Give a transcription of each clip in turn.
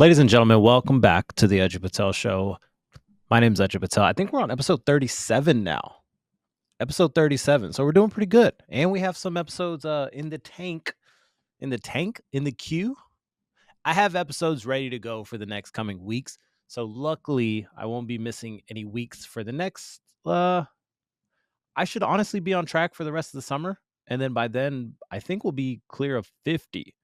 Ladies and gentlemen, welcome back to the Ajay Patel Show. My name's Ajay Patel. I think we're on episode 37 now. Episode 37. So we're doing pretty good. And we have some episodes in the tank. In the queue. I have episodes ready to go for the next coming weeks. So luckily, I won't be missing any weeks for the next I should honestly be on track for the rest of the summer. And then by then, I think we'll be clear of 50.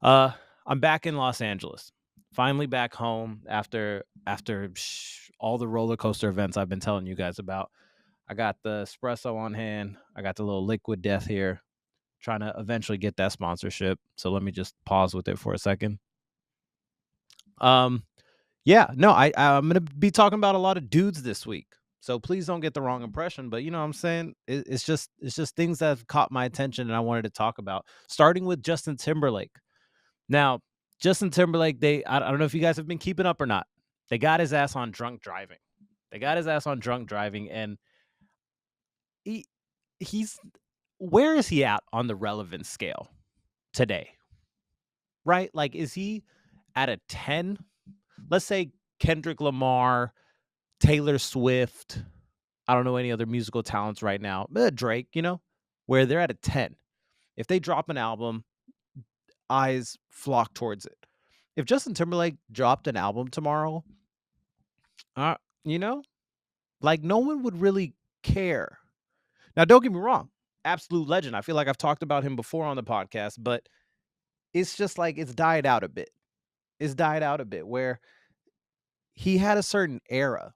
Uh, I'm back in Los Angeles. Finally back home after all the roller coaster events I've been telling you guys about. I got the espresso on hand. I got the little liquid death here. Trying to eventually get that sponsorship. So let me just pause with it for a second. Um, yeah, no, I'm gonna be talking about a lot of dudes this week. So please don't get the wrong impression. But you know what I'm saying? It's just things that have caught my attention and I wanted to talk about. Starting with Justin Timberlake. Now, Justin Timberlake, I don't know if you guys have been keeping up or not. They got his ass on drunk driving. And he he's where is he at on the relevance scale today? Right? Like, is he at a 10? Let's say Kendrick Lamar, Taylor Swift. I don't know any other musical talents right now. Drake, where they're at a 10. If they drop an album, eyes flock towards it. If Justin Timberlake dropped an album tomorrow, uh, you know, like no one would really care. Now, don't get me wrong, absolute legend. I feel like I've talked about him before on the podcast, but it's just like it's died out a bit. It's died out a bit where he had a certain era.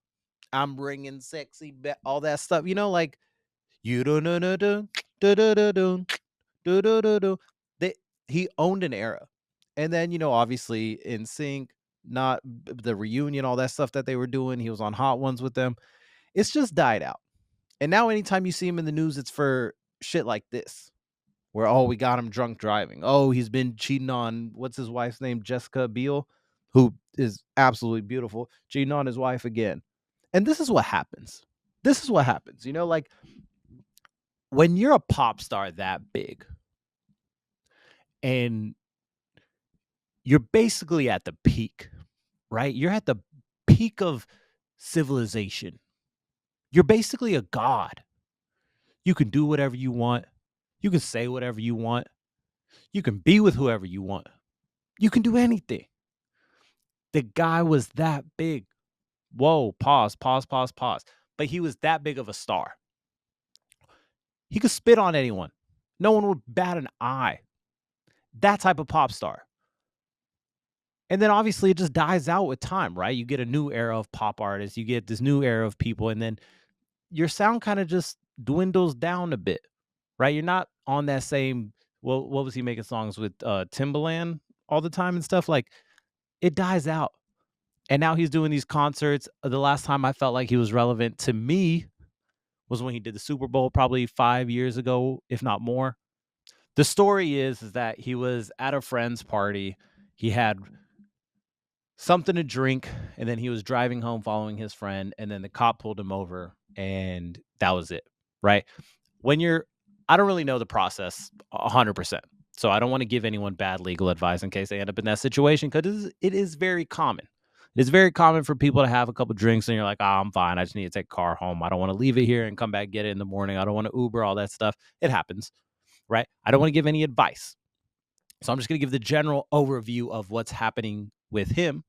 I'm bringing sexy, all that stuff. Like you don't know, do. He owned an era, and then obviously in sync, not the reunion, all that stuff that they were doing. He was on Hot Ones with them. It's just died out. And now anytime you see him in the news, it's for shit like this, where we got him drunk driving. Oh, he's been cheating on what's his wife's name, Jessica Biel, who is absolutely beautiful, cheating on his wife again. And this is what happens. Like when you're a pop star that big and you're basically at the peak, right? You're at the peak of civilization. You're basically a god. You can do whatever you want. You can say whatever you want. You can be with whoever you want. You can do anything. The guy was that big. Whoa, pause. But he was that big of a star. He could spit on anyone. No one would bat an eye. That type of pop star. And then obviously it just dies out with time, right? You get a new era of pop artists. You get this new era of people. And then your sound kind of just dwindles down a bit, right? You're not on that same, well, what was he making songs with Timbaland all the time and stuff? Like it dies out. And now he's doing these concerts. The last time I felt like he was relevant to me was when he did the Super Bowl probably 5 years ago, if not more. The story is that he was at a friend's party. He had something to drink, and then he was driving home following his friend, and then the cop pulled him over, and that was it, right? I don't really know the process 100%, so I don't want to give anyone bad legal advice in case they end up in that situation, because it is very common. It's very common for people to have a couple drinks and you're like, I'm fine. I just need to take a car home. I don't want to leave it here and come back, get it in the morning. I don't want to Uber, all that stuff. It happens, right? I don't want to give any advice. So I'm just going to give the general overview of what's happening with him.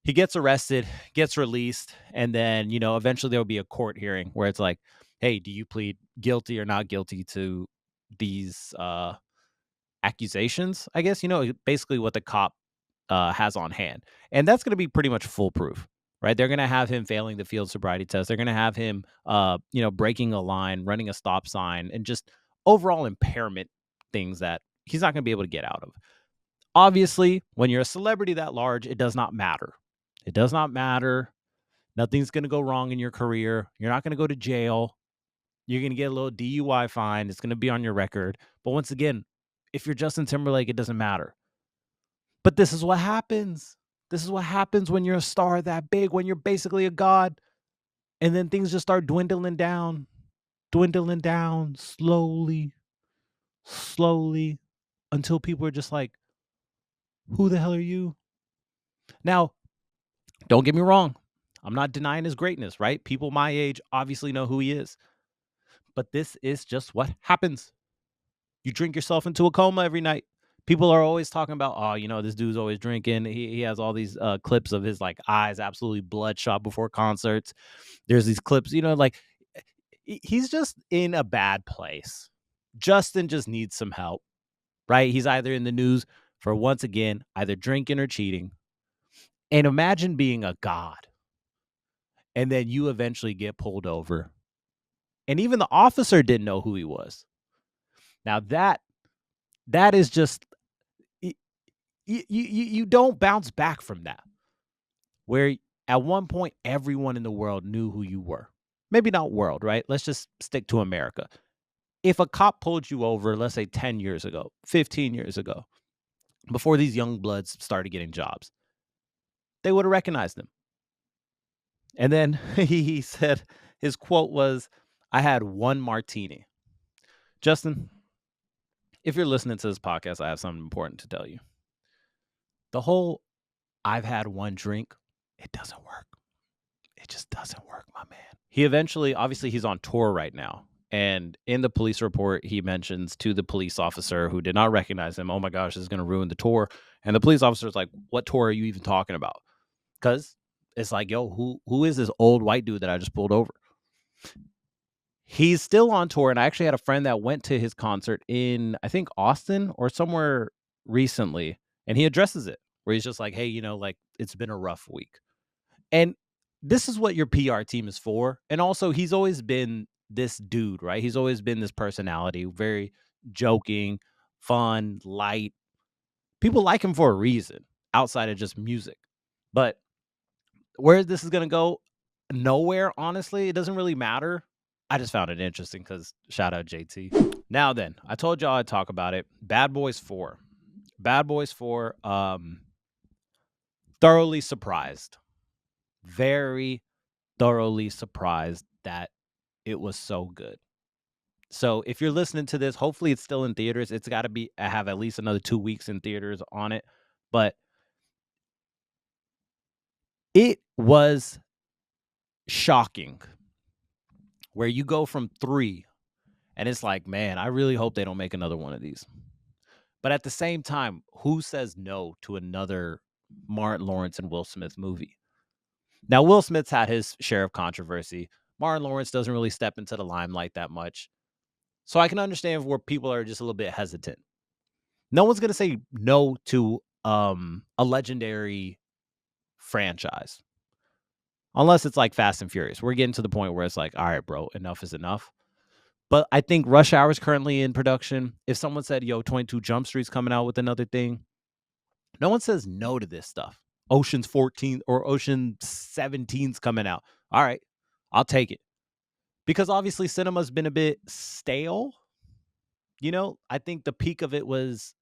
He gets arrested, gets released, and then, eventually there will be a court hearing where it's like, hey, do you plead guilty or not guilty to these accusations? I guess, basically what the cop has on hand. And that's going to be pretty much foolproof, right? They're going to have him failing the field sobriety test. They're going to have him, breaking a line, running a stop sign, and just overall impairment things that he's not going to be able to get out of. Obviously, when you're a celebrity that large, it does not matter. It does not matter. Nothing's going to go wrong in your career. You're not going to go to jail. You're going to get a little DUI fine. It's going to be on your record. But once again, if you're Justin Timberlake, it doesn't matter. But this is what happens. This is what happens when you're a star that big, when you're basically a god. And then things just start dwindling down, slowly, until people are just like, who the hell are you? Now, don't get me wrong. I'm not denying his greatness, right? People my age obviously know who he is. But this is just what happens. You drink yourself into a coma every night. People are always talking about, oh, this dude's always drinking. He has all these clips of his like eyes absolutely bloodshot before concerts. There's these clips, like he's just in a bad place. Justin just needs some help, right? He's either in the news for once again, either drinking or cheating. And imagine being a god and then you eventually get pulled over. And even the officer didn't know who he was. Now that is just you don't bounce back from that. Where at one point everyone in the world knew who you were. Maybe not world, right? Let's just stick to America. If a cop pulled you over, let's say 10 years ago, 15 years ago, before these young bloods started getting jobs, they would have recognized him. And then he said, his quote was, I had one martini. Justin, if you're listening to this podcast, I have something important to tell you. The whole I've had one drink, it doesn't work. It just doesn't work, my man. He eventually, obviously, he's on tour right now. And in the police report, he mentions to the police officer who did not recognize him, oh my gosh, this is going to ruin the tour. And the police officer is like, what tour are you even talking about? Because it's like, yo, who is this old white dude that I just pulled over? He's still on tour. And I actually had a friend that went to his concert in, I think, Austin or somewhere recently. And he addresses it where he's just like, hey, like it's been a rough week. And this is what your PR team is for. And also, he's always been this dude, right? He's always been this personality, very joking, fun, light. People like him for a reason outside of just music. But where this is going to go, nowhere, honestly. It doesn't really matter. I just found it interesting because shout out JT. Now then, I told y'all I'd talk about it. Bad Boys 4. Bad Boys 4, thoroughly surprised. Very thoroughly surprised that it was so good. So if you're listening to this, hopefully it's still in theaters. It's got to have at least another 2 weeks in theaters on it. But it was shocking where you go from 3 and it's like, man, I really hope they don't make another one of these. But at the same time, who says no to another Martin Lawrence and Will Smith movie? Now, Will Smith's had his share of controversy. Martin Lawrence doesn't really step into the limelight that much. So I can understand where people are just a little bit hesitant. No one's going to say no to a legendary franchise. Unless it's like Fast and Furious. We're getting to the point where it's like, all right, bro, enough is enough. But I think Rush Hour is currently in production. If someone said, yo, 22 Jump Street's coming out with another thing, no one says no to this stuff. Ocean's 14 or Ocean 17's coming out. All right, I'll take it. Because obviously cinema's been a bit stale. I think the peak of it was,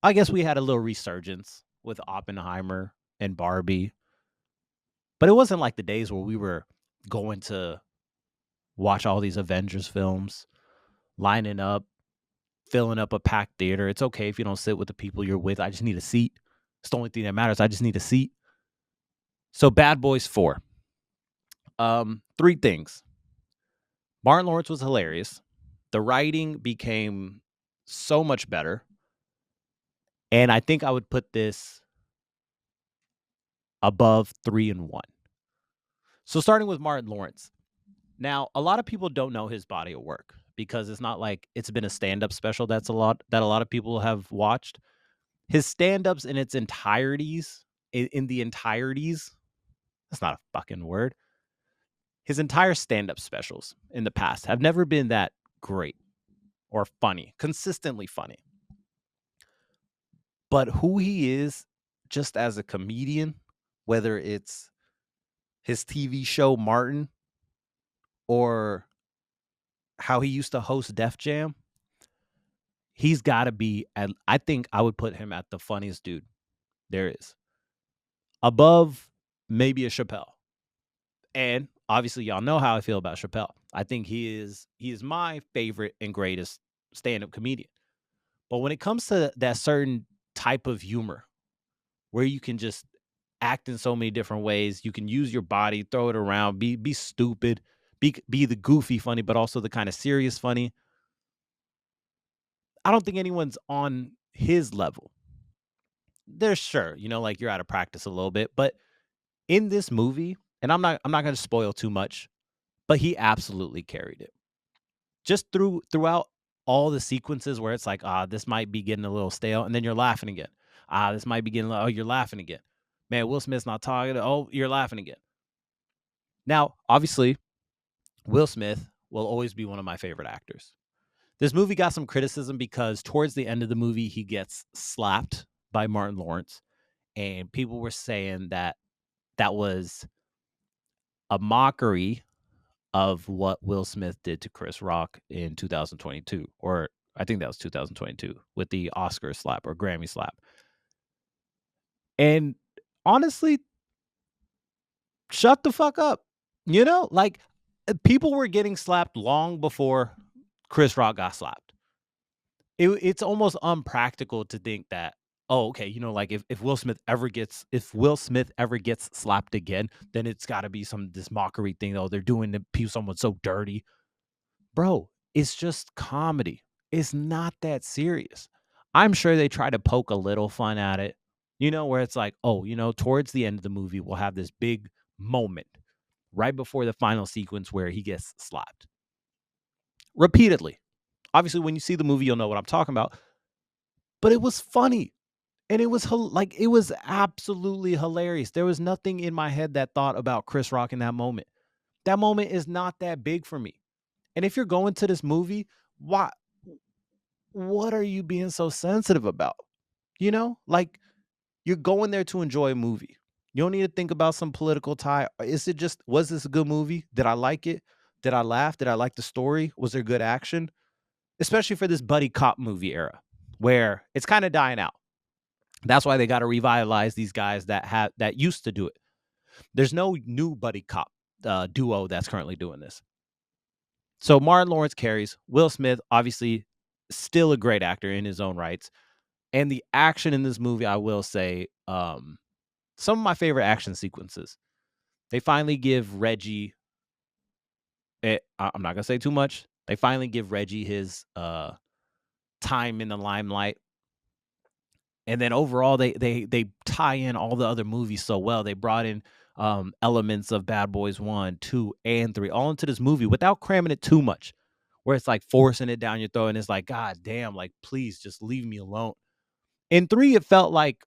I guess we had a little resurgence with Oppenheimer and Barbie. But it wasn't like the days where we were going to watch all these Avengers films, lining up, filling up a packed theater. It's okay if you don't sit with the people you're with. I just need a seat. It's the only thing that matters. I just need a seat. So Bad Boys 4. 3 things. Martin Lawrence was hilarious. The writing became so much better. And I think I would put this above 3 and 1. So starting with Martin Lawrence. Now, a lot of people don't know his body of work because it's not like it's been a stand-up special that a lot of people have watched. His stand-ups in its entireties, in the entireties, that's not a fucking word. His entire stand-up specials in the past have never been that great or funny, consistently funny. But who he is just as a comedian, whether it's his TV show Martin or how he used to host Def Jam, he's got to be, I think I would put him at the funniest dude there is. Above maybe a Chappelle. And obviously y'all know how I feel about Chappelle. I think he is my favorite and greatest stand-up comedian. But when it comes to that certain type of humor where you can just act in so many different ways. You can use your body, throw it around, be stupid, be the goofy funny, but also the kind of serious funny. I don't think anyone's on his level. They're sure, like you're out of practice a little bit, but in this movie, and I'm not going to spoil too much, but he absolutely carried it. Just throughout all the sequences where it's like, this might be getting a little stale, and then you're laughing again. This might be getting, oh, you're laughing again. Man, Will Smith's not talking. Oh, you're laughing again. Now, obviously, Will Smith will always be one of my favorite actors. This movie got some criticism because towards the end of the movie, he gets slapped by Martin Lawrence, and people were saying that that was a mockery of what Will Smith did to Chris Rock in 2022, or I think that was 2022 with the Oscar slap or Grammy slap. And honestly, shut the fuck up. Like people were getting slapped long before Chris Rock got slapped. It's almost unpractical to think that, oh, okay, like if Will Smith ever gets slapped again, then it's got to be this mockery thing. Oh, they're doing someone so dirty. Bro, it's just comedy. It's not that serious. I'm sure they try to poke a little fun at it, where it's like, oh, towards the end of the movie, we'll have this big moment right before the final sequence where he gets slapped repeatedly. Obviously, when you see the movie, you'll know what I'm talking about. But it was funny. And it was it was absolutely hilarious. There was nothing in my head that thought about Chris Rock in that moment. That moment is not that big for me. And if you're going to this movie, why what are you being so sensitive about? Like you're going there to enjoy a movie. You don't need to think about some political tie. Was this a good movie? Did I like it? Did I laugh? Did I like the story? Was there good action? Especially for this buddy cop movie era where it's kind of dying out. That's why they got to revitalize these guys that used to do it. There's no new buddy cop duo that's currently doing this. So Martin Lawrence carries. Will Smith, obviously, still a great actor in his own rights. And the action in this movie, I will say, some of my favorite action sequences. They finally give Reggie. I'm not gonna say too much. They finally give Reggie his time in the limelight. And then overall, they tie in all the other movies so well. They brought in elements of Bad Boys 1, 2, and 3 all into this movie without cramming it too much, where it's like forcing it down your throat and it's like, God damn, like, please just leave me alone. In 3, it felt like,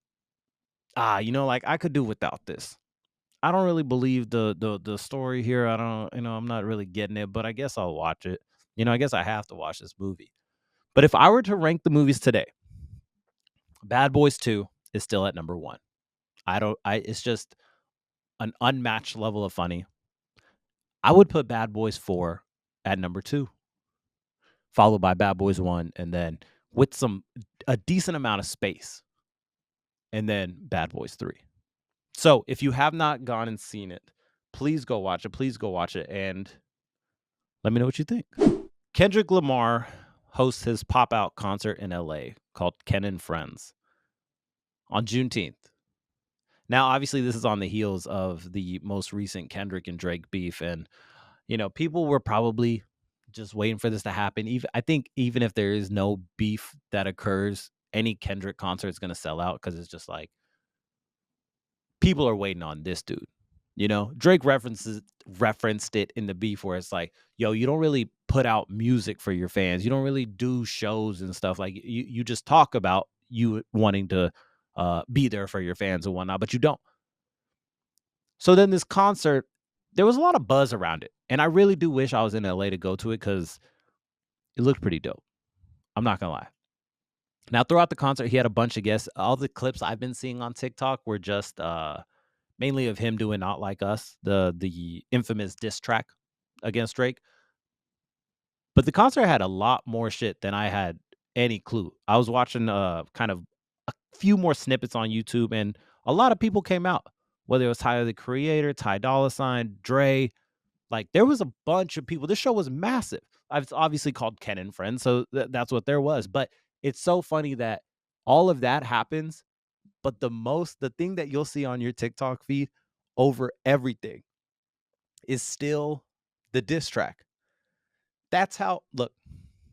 like I could do without this. I don't really believe the story here. I don't, I'm not really getting it, but I guess I'll watch it. I guess I have to watch this movie. But if I were to rank the movies today, Bad Boys 2 is still at number 1. It's just an unmatched level of funny. I would put Bad Boys 4 at number 2, followed by Bad Boys 1, and then with a decent amount of space, and then Bad Boys 3. So if you have not gone and seen it, please go watch it. Please go watch it and let me know what you think. Kendrick Lamar hosts his pop-out concert in LA called Ken and Friends on Juneteenth. Now, obviously, this is on the heels of the most recent Kendrick and Drake beef. And, people were probably just waiting for this to happen. I think even if there is no beef that occurs, any Kendrick concert is going to sell out because it's just like people are waiting on this dude. Drake referenced it in the beef where it's like, yo, you don't really put out music for your fans. You don't really do shows and stuff. Like you just talk about you wanting to be there for your fans and whatnot, but you don't. So then this concert, there was a lot of buzz around it. And I really do wish I was in LA to go to it because it looked pretty dope. I'm not going to lie. Now, throughout the concert, he had a bunch of guests. All the clips I've been seeing on TikTok were just mainly of him doing Not Like Us, the infamous diss track against Drake. But the concert had a lot more shit than I had any clue. I was watching kind of a few more snippets on YouTube, and a lot of people came out, whether it was Tyler, the Creator, Ty Dolla $ign, Dre. Like, there was a bunch of people. This show was massive. It's obviously called Ken and Friends, so that's what there was. But it's so funny that all of that happens, But the thing that you'll see on your TikTok feed over everything is still the diss track. That's how, look,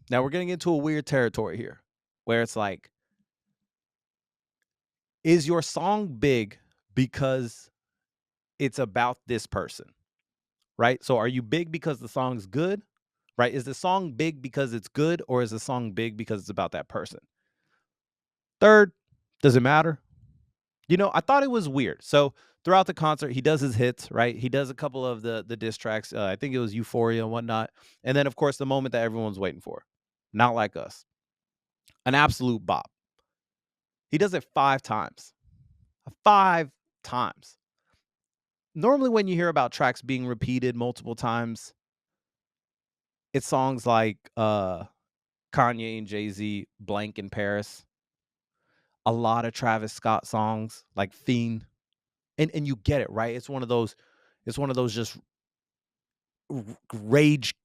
now we're getting into a weird territory here where it's like, is your song big because it's about this person, right? So are you big because the song's good, right? Is the song big because it's good, or is the song big because it's about that person? Third, does it matter? I thought it was weird. So throughout the concert, he does his hits, right? He does a couple of the diss tracks. I think it was Euphoria and whatnot. And then, of course, the moment that everyone's waiting for, Not Like Us, an absolute bop. He does it 5 times. 5 times. Normally, when you hear about tracks being repeated multiple times, it's songs like Kanye and Jay-Z, Blank in Paris. A lot of Travis Scott songs like Fiend. And you get it, right? It's one of those just rage.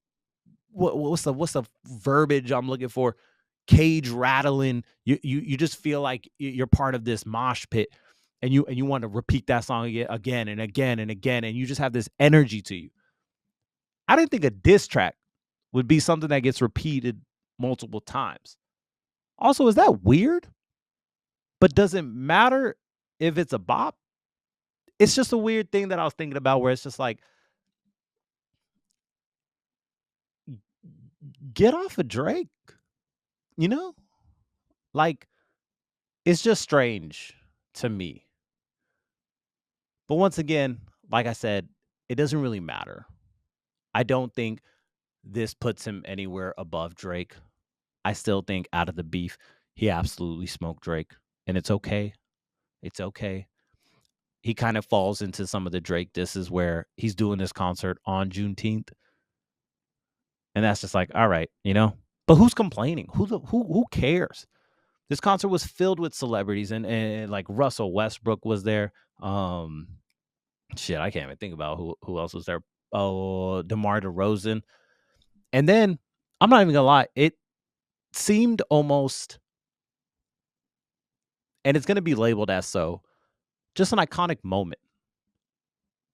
What's the verbiage I'm looking for? Cage rattling. You just feel like you're part of this mosh pit, and you want to repeat that song again and again and again, and you just have this energy to you. I didn't think a diss track would be something that gets repeated multiple times. Also, is that weird? But does it matter if it's a bop? It's just a weird thing that I was thinking about where it's just like, get off of Drake, you know? Like, it's just strange to me. But once again, like I said, it doesn't really matter. I don't think this puts him anywhere above Drake. I still think out of the beef, he absolutely smoked Drake. And it's okay. It's okay. He kind of falls into some of the Drake disses where he's doing this concert on Juneteenth. And that's just like, all right, But who's complaining? Who cares? This concert was filled with celebrities, and like Russell Westbrook was there. Shit, I can't even think about who else was there. Oh, DeMar DeRozan. And then I'm not even gonna lie, it seemed almost, and it's gonna be labeled as so, just an iconic moment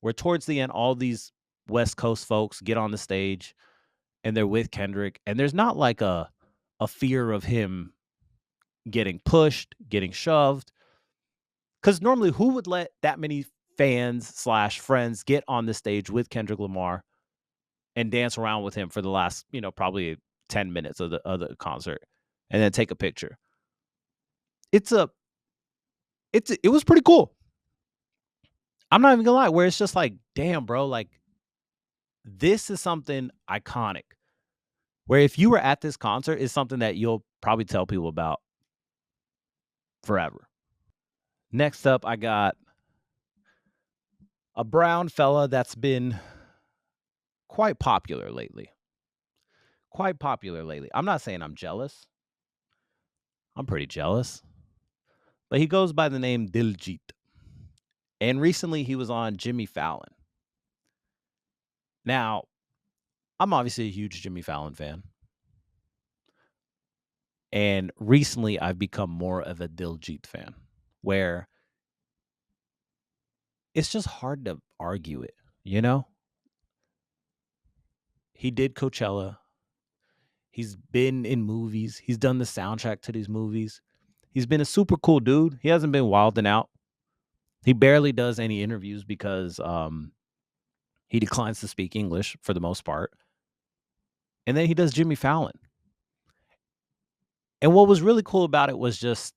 where towards the end, all these West Coast folks get on the stage and they're with Kendrick, and there's not like a fear of him getting pushed, getting shoved. Because normally, who would let that many fans/friends get on the stage with Kendrick Lamar and dance around with him for the last, probably 10 minutes of the concert, and then take a picture? It was pretty cool. I'm not even gonna lie, where it's just like, damn, bro, like this is something iconic. Where if you were at this concert, it's something that you'll probably tell people about forever. Next up, I got a brown fella that's been quite popular lately. Quite popular lately. I'm not saying I'm jealous. I'm pretty jealous. But he goes by the name Diljit. And recently he was on Jimmy Fallon. Now, I'm obviously a huge Jimmy Fallon fan. And recently I've become more of a Diljit fan, where it's just hard to argue it, you know? He did Coachella. He's been in movies. He's done the soundtrack to these movies. He's been a super cool dude. He hasn't been wilding out. He barely does any interviews because he declines to speak English for the most part. And then he does Jimmy Fallon. And what was really cool about it was just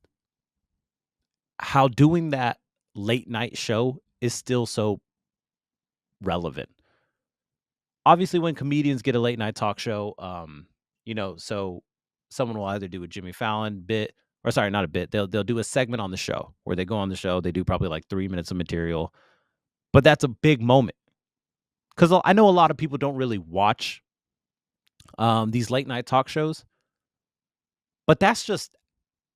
how doing that late night show is still so relevant. Obviously, when comedians get a late night talk show, so someone will either do a Jimmy Fallon bit, or sorry, not a bit. They'll do a segment on the show where they go on the show. They do probably like 3 minutes of material, but that's a big moment because I know a lot of people don't really watch these late night talk shows, but that's just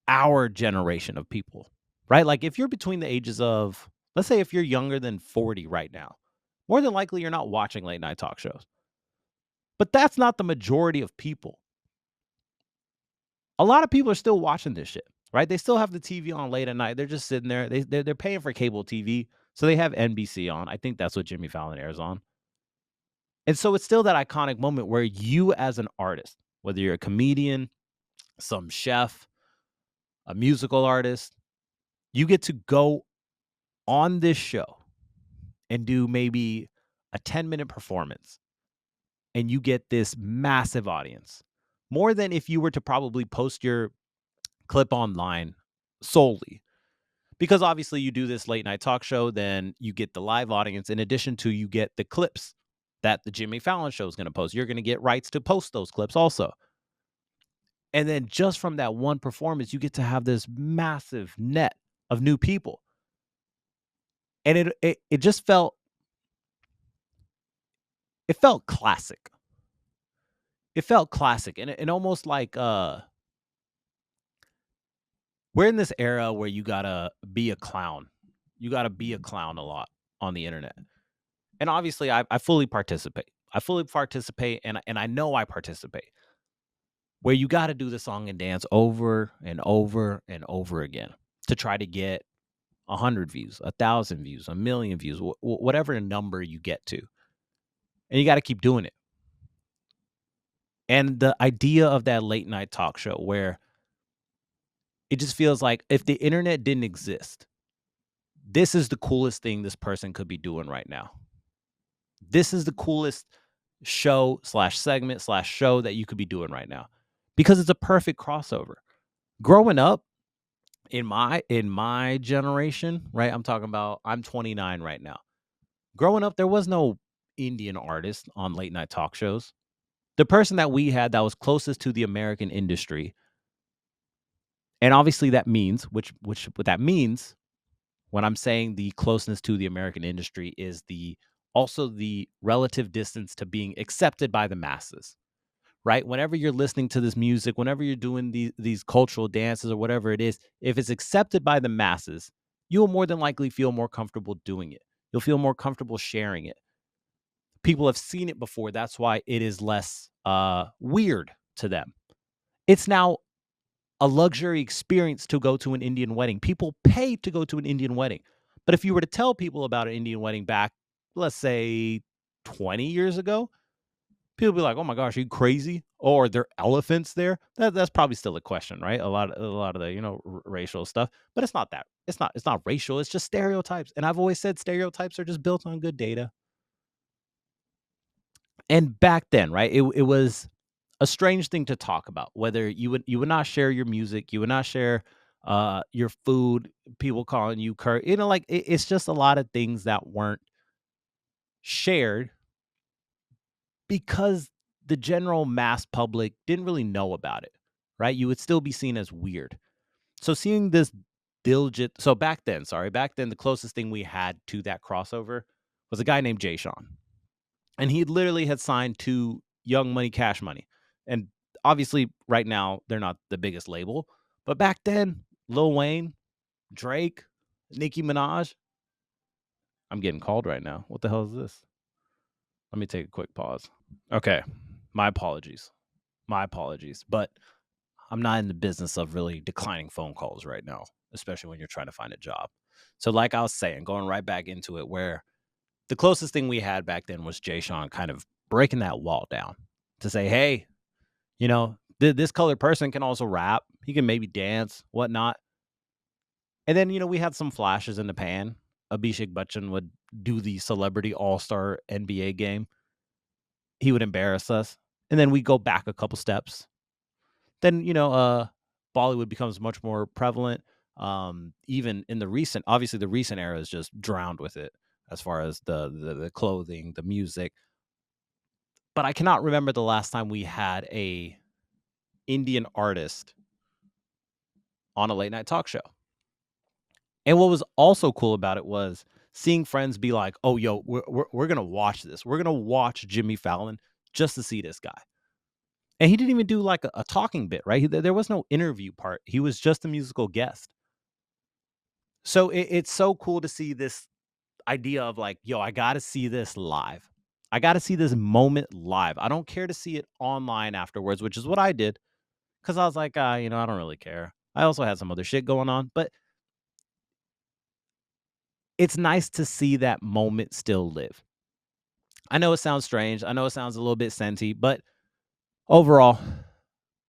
our generation of people, right? Like if you're between the ages of, let's say if you're younger than 40 right now, more than likely you're not watching late night talk shows. But that's not the majority of people. A lot of people are still watching this shit, right? They still have the TV on late at night. They're just sitting there. They're paying for cable TV, so they have NBC on. I think that's what Jimmy Fallon airs on. And so it's still that iconic moment where you as an artist, whether you're a comedian, some chef, a musical artist, you get to go on this show and do maybe a 10-minute performance, and you get this massive audience. More than if you were to probably post your clip online solely. Because obviously you do this late night talk show, then you get the live audience. In addition to, you get the clips that the Jimmy Fallon show is going to post. You're going to get rights to post those clips also. And then just from that one performance, you get to have this massive net of new people. And it just felt classic. It felt classic. And almost like we're in this era where you gotta be a clown. You gotta be a clown a lot on the internet. And obviously I fully participate. I fully participate, and I know I participate. Where you gotta do the song and dance over and over and over again to try to get 100 views, 1,000 views, 1,000,000 views, whatever number you get to. And you gotta keep doing it. And the idea of that late night talk show where it just feels like if the internet didn't exist, this is the coolest thing this person could be doing right now. This is the coolest show slash segment slash show that you could be doing right now because it's a perfect crossover. Growing up in my generation, right? I'm 29 right now. Growing up, there was no Indian artist on late night talk shows. The person that we had that was closest to the American industry, and obviously that means, what that means when I'm saying the closeness to the American industry is also the relative distance to being accepted by the masses, right? Whenever you're listening to this music, whenever you're doing these cultural dances or whatever it is, if it's accepted by the masses, you'll more than likely feel more comfortable doing it. You'll feel more comfortable sharing it. People have seen it before. That's why it is less weird to them. It's now a luxury experience to go to an Indian wedding. People pay to go to an Indian wedding. But if you were to tell people about an Indian wedding back, let's say 20 years ago, people would be like, "Oh my gosh, are you crazy? Or are there elephants there?" That's probably still a question, right? A lot of the, racial stuff, but it's not that. It's not racial, it's just stereotypes. And I've always said stereotypes are just built on good data. And back then, right? It was a strange thing to talk about, whether you would not share your music, you would not share your food, people calling you Kurt, like it's just a lot of things that weren't shared because the general mass public didn't really know about it, right? You would still be seen as weird. So seeing this diligent, so back then the closest thing we had to that crossover was a guy named Jay Sean. And he literally had signed to Young Money, Cash Money. And obviously, right now, they're not the biggest label. But back then, Lil Wayne, Drake, Nicki Minaj. I'm getting called right now. What the hell is this? Let me take a quick pause. Okay. My apologies. My apologies. But I'm not in the business of really declining phone calls right now, especially when you're trying to find a job. So, like I was saying, going right back into it, where the closest thing we had back then was Jay Sean kind of breaking that wall down to say, hey, this colored person can also rap. He can maybe dance, whatnot. And then, we had some flashes in the pan. Abhishek Bachchan would do the celebrity all-star NBA game. He would embarrass us. And then we go back a couple steps. Then, Bollywood becomes much more prevalent. Even in obviously the recent era is just drowned with it as far as the clothing, the music. But I cannot remember the last time we had a Indian artist on a late night talk show. And what was also cool about it was seeing friends be like, "Oh, yo, we're gonna watch this. We're gonna watch Jimmy Fallon just to see this guy." And he didn't even do like a talking bit, right? There was no interview part. He was just a musical guest. So it's so cool to see this idea of like, yo, I got to see this live. I got to see this moment live. I don't care to see it online afterwards, which is what I did because I was like, I don't really care. I also had some other shit going on, but it's nice to see that moment still live. I know it sounds strange. I know it sounds a little bit senti, but overall,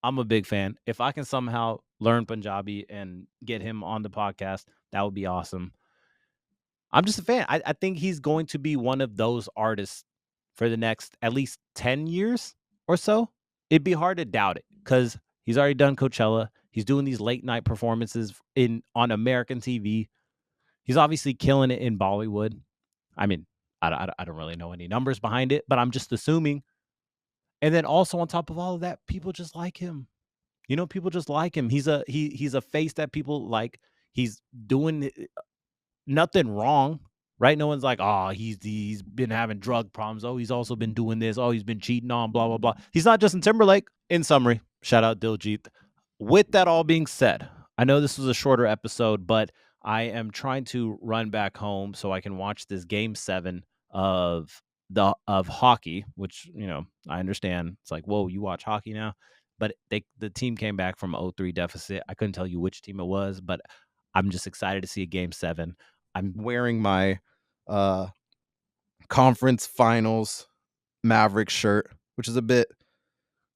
I'm a big fan. If I can somehow learn Punjabi and get him on the podcast, that would be awesome. I'm just a fan. I think he's going to be one of those artists for the next at least 10 years or so. It'd be hard to doubt it because he's already done Coachella. He's doing these late night performances on American TV. He's obviously killing it in Bollywood. I mean, I don't really know any numbers behind it, but I'm just assuming. And then also on top of all of that, people just like him. People just like him. He's a face that people like. He's doing nothing wrong, right? No one's like, oh, he's been having drug problems. Oh, he's also been doing this. Oh, he's been cheating on blah blah blah. He's not Justin Timberlake. In summary, shout out Diljit. With that all being said, I know this was a shorter episode, but I am trying to run back home so I can watch this game 7 of hockey, which, I understand. It's like, whoa, you watch hockey now? But the team came back from 0-3 deficit. I couldn't tell you which team it was, but I'm just excited to see a game 7. I'm wearing my conference finals Maverick shirt, which is I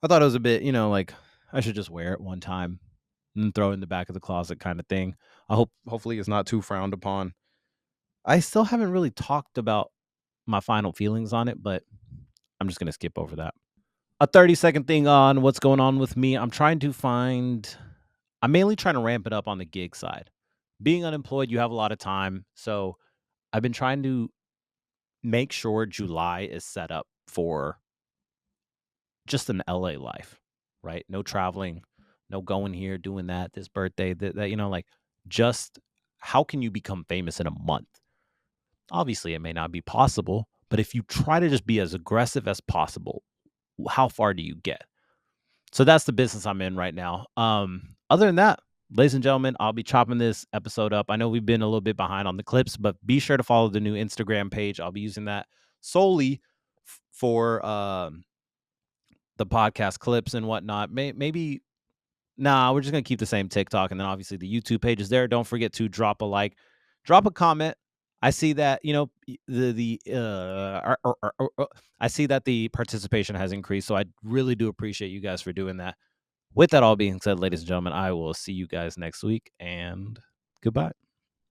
thought it was a bit, like I should just wear it one time and throw it in the back of the closet kind of thing. Hopefully it's not too frowned upon. I still haven't really talked about my final feelings on it, but I'm just going to skip over that. A 30-second thing on what's going on with me. I'm mainly trying to ramp it up on the gig side. Being unemployed, you have a lot of time. So I've been trying to make sure July is set up for just an LA life, right? No traveling, no going here, doing that, this birthday, that like just how can you become famous in a month? Obviously, it may not be possible, but if you try to just be as aggressive as possible, how far do you get? So that's the business I'm in right now. Other than that, ladies and gentlemen, I'll be chopping this episode up. I know we've been a little bit behind on the clips, but be sure to follow the new Instagram page. I'll be using that solely for the podcast clips and whatnot. Maybe we're just gonna keep the same TikTok, and then obviously the YouTube page is there. Don't forget to drop a like, drop a comment. I see that I see that the participation has increased, so I really do appreciate you guys for doing that. With that all being said, ladies and gentlemen, I will see you guys next week, and goodbye.